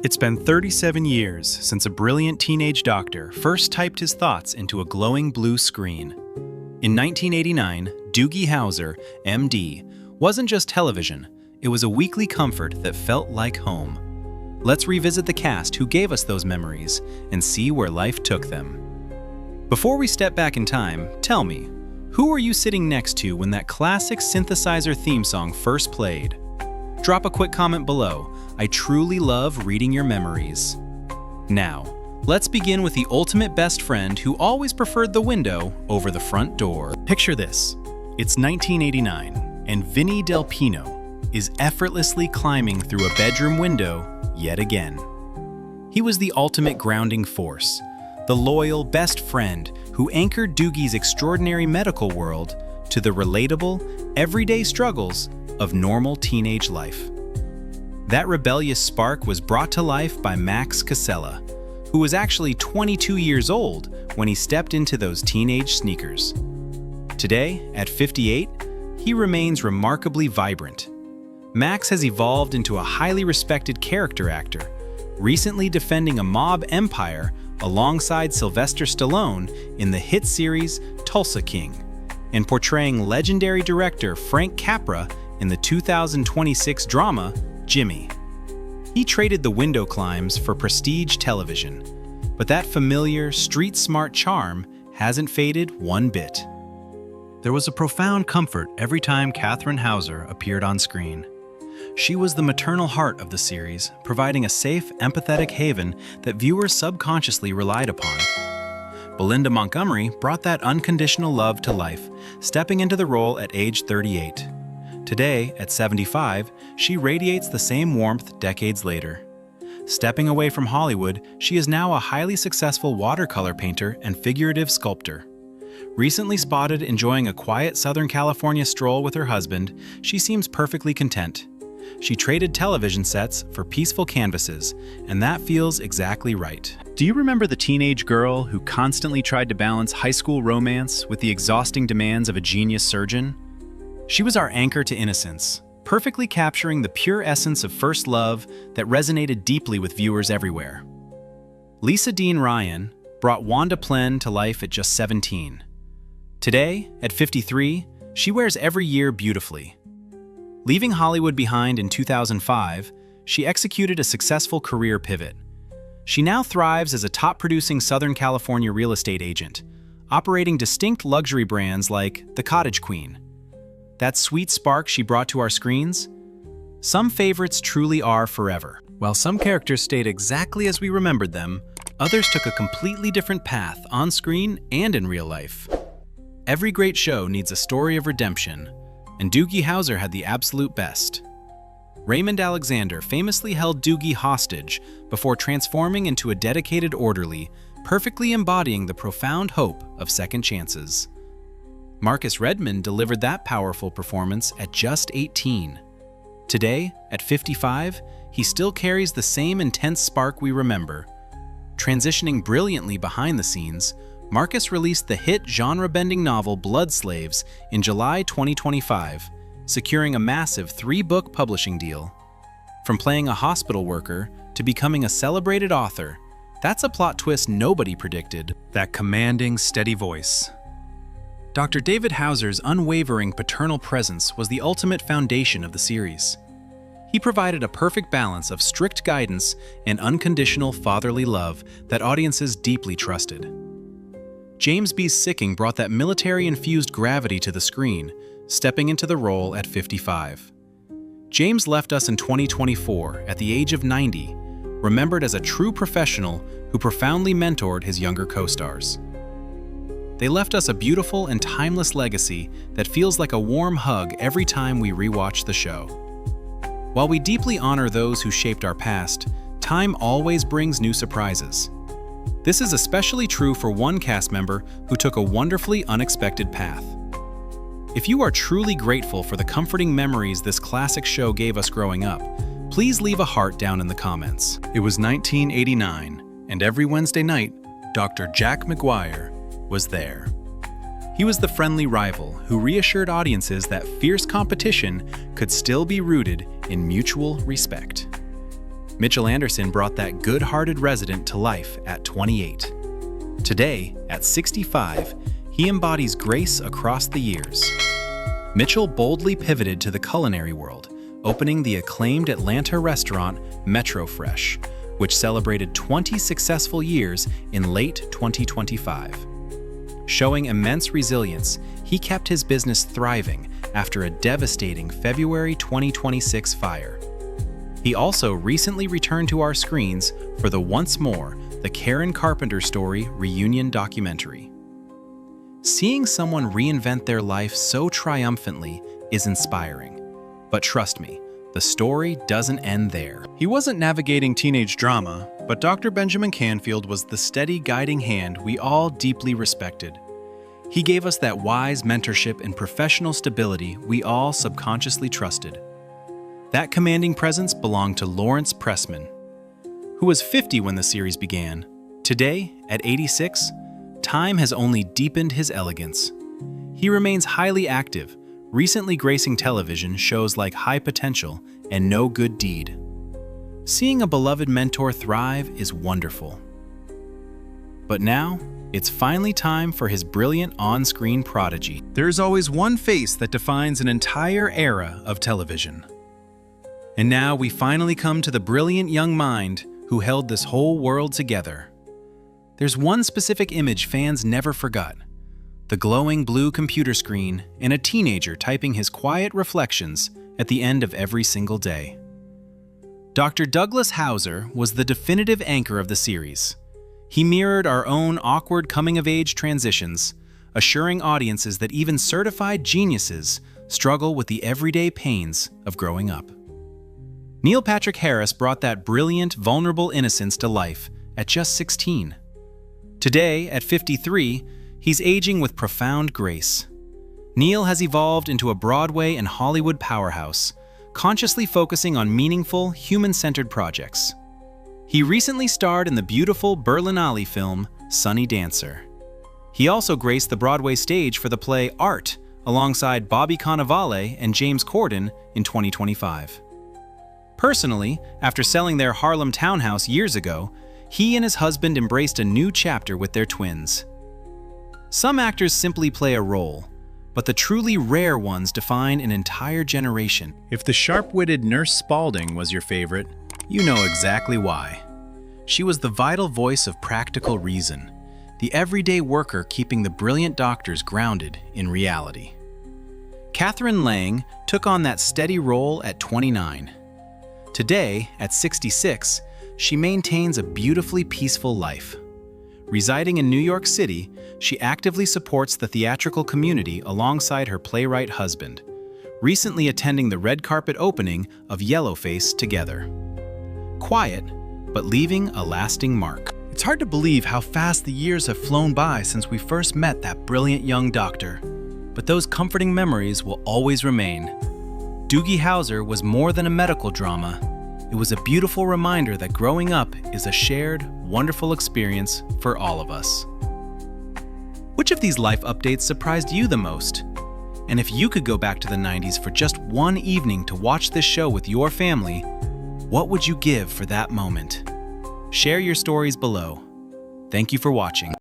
It's been 37 years since a brilliant teenage doctor first typed his thoughts into a glowing blue screen. In 1989, Doogie Howser, MD, wasn't just television, it was a weekly comfort that felt like home. Let's revisit the cast who gave us those memories and see where life took them. Before we step back in time, tell me, who were you sitting next to when that classic synthesizer theme song first played? Drop a quick comment below. I truly love reading your memories. Now, let's begin with the ultimate best friend who always preferred the window over the front door. Picture this. It's 1989, and Vinnie Delpino is effortlessly climbing through a bedroom window yet again. He was the ultimate grounding force, the loyal best friend who anchored Doogie's extraordinary medical world to the relatable, everyday struggles of normal teenage life. That rebellious spark was brought to life by Max Casella, who was actually 22 years old when he stepped into those teenage sneakers. Today, at 58, he remains remarkably vibrant. Max has evolved into a highly respected character actor, recently defending a mob empire alongside Sylvester Stallone in the hit series Tulsa King, and portraying legendary director Frank Capra in the 2026 drama Jimmy. He traded the window climbs for prestige television, but that familiar, street-smart charm hasn't faded one bit. There was a profound comfort every time Katherine Howser appeared on screen. She was the maternal heart of the series, providing a safe, empathetic haven that viewers subconsciously relied upon. Belinda Montgomery brought that unconditional love to life, stepping into the role at age 38. Today, at 75, she radiates the same warmth decades later. Stepping away from Hollywood, she is now a highly successful watercolor painter and figurative sculptor. Recently spotted enjoying a quiet Southern California stroll with her husband, she seems perfectly content. She traded television sets for peaceful canvases, and that feels exactly right. Do you remember the teenage girl who constantly tried to balance high school romance with the exhausting demands of a genius surgeon? She was our anchor to innocence, perfectly capturing the pure essence of first love that resonated deeply with viewers everywhere. Lisa Dean Ryan brought Wanda Plenn to life at just 17. Today, at 53, she wears every year beautifully. Leaving Hollywood behind in 2005, she executed a successful career pivot. She now thrives as a top-producing Southern California real estate agent, operating distinct luxury brands like the Cottage Queen. That sweet spark she brought to our screens? Some favorites truly are forever. While some characters stayed exactly as we remembered them, others took a completely different path on screen and in real life. Every great show needs a story of redemption, and Doogie Howser had the absolute best. Raymond Alexander famously held Doogie hostage before transforming into a dedicated orderly, perfectly embodying the profound hope of second chances. Markus Redmond delivered that powerful performance at just 18. Today, at 55, he still carries the same intense spark we remember. Transitioning brilliantly behind the scenes, Markus released the hit genre-bending novel Blood Slaves in July 2025, securing a massive 3-book publishing deal. From playing a hospital worker to becoming a celebrated author, that's a plot twist nobody predicted. That commanding, steady voice. Dr. David Howser's unwavering paternal presence was the ultimate foundation of the series. He provided a perfect balance of strict guidance and unconditional fatherly love that audiences deeply trusted. James B. Sikking brought that military-infused gravity to the screen, stepping into the role at 55. James left us in 2024 at the age of 90, remembered as a true professional who profoundly mentored his younger co-stars. They left us a beautiful and timeless legacy that feels like a warm hug every time we rewatch the show. While we deeply honor those who shaped our past, time always brings new surprises. This is especially true for one cast member who took a wonderfully unexpected path. If you are truly grateful for the comforting memories this classic show gave us growing up, please leave a heart down in the comments. It was 1989, and every Wednesday night, Dr. Jack McGuire was there. He was the friendly rival who reassured audiences that fierce competition could still be rooted in mutual respect. Mitchell Anderson brought that good-hearted resident to life at 28. Today, at 65, he embodies grace across the years. Mitchell boldly pivoted to the culinary world, opening the acclaimed Atlanta restaurant Metro Fresh, which celebrated 20 successful years in late 2025. Showing immense resilience, he kept his business thriving after a devastating February 2026 fire. He also recently returned to our screens for the Once More, the Karen Carpenter Story reunion documentary. Seeing someone reinvent their life so triumphantly is inspiring. But trust me, the story doesn't end there. He wasn't navigating teenage drama, but Dr. Benjamin Canfield was the steady guiding hand we all deeply respected. He gave us that wise mentorship and professional stability we all subconsciously trusted. That commanding presence belonged to Lawrence Pressman, who was 50 when the series began. Today, at 86, time has only deepened his elegance. He remains highly active, recently gracing television shows like High Potential and No Good Deed. Seeing a beloved mentor thrive is wonderful. But now, it's finally time for his brilliant on-screen prodigy. There's always one face that defines an entire era of television. And now we finally come to the brilliant young mind who held this whole world together. There's one specific image fans never forgot: the glowing blue computer screen and a teenager typing his quiet reflections at the end of every single day. Dr. Douglas Howser was the definitive anchor of the series. He mirrored our own awkward coming-of-age transitions, assuring audiences that even certified geniuses struggle with the everyday pains of growing up. Neil Patrick Harris brought that brilliant, vulnerable innocence to life at just 16. Today, at 53, he's aging with profound grace. Neil has evolved into a Broadway and Hollywood powerhouse, consciously focusing on meaningful, human-centered projects. He recently starred in the beautiful Berlinale film, Sunny Dancer. He also graced the Broadway stage for the play Art, alongside Bobby Cannavale and James Corden in 2025. Personally, after selling their Harlem townhouse years ago, he and his husband embraced a new chapter with their twins. Some actors simply play a role, but the truly rare ones define an entire generation. If the sharp-witted Nurse Spaulding was your favorite, you know exactly why. She was the vital voice of practical reason, the everyday worker keeping the brilliant doctors grounded in reality. Katherine Layng took on that steady role at 29. Today, at 66, she maintains a beautifully peaceful life. Residing in New York City, she actively supports the theatrical community alongside her playwright husband, recently attending the red carpet opening of Yellowface together. Quiet, but leaving a lasting mark. It's hard to believe how fast the years have flown by since we first met that brilliant young doctor, but those comforting memories will always remain. Doogie Howser was more than a medical drama. It was a beautiful reminder that growing up is a shared, wonderful experience for all of us. Which of these life updates surprised you the most? And if you could go back to the 90s for just one evening to watch this show with your family, what would you give for that moment? Share your stories below. Thank you for watching.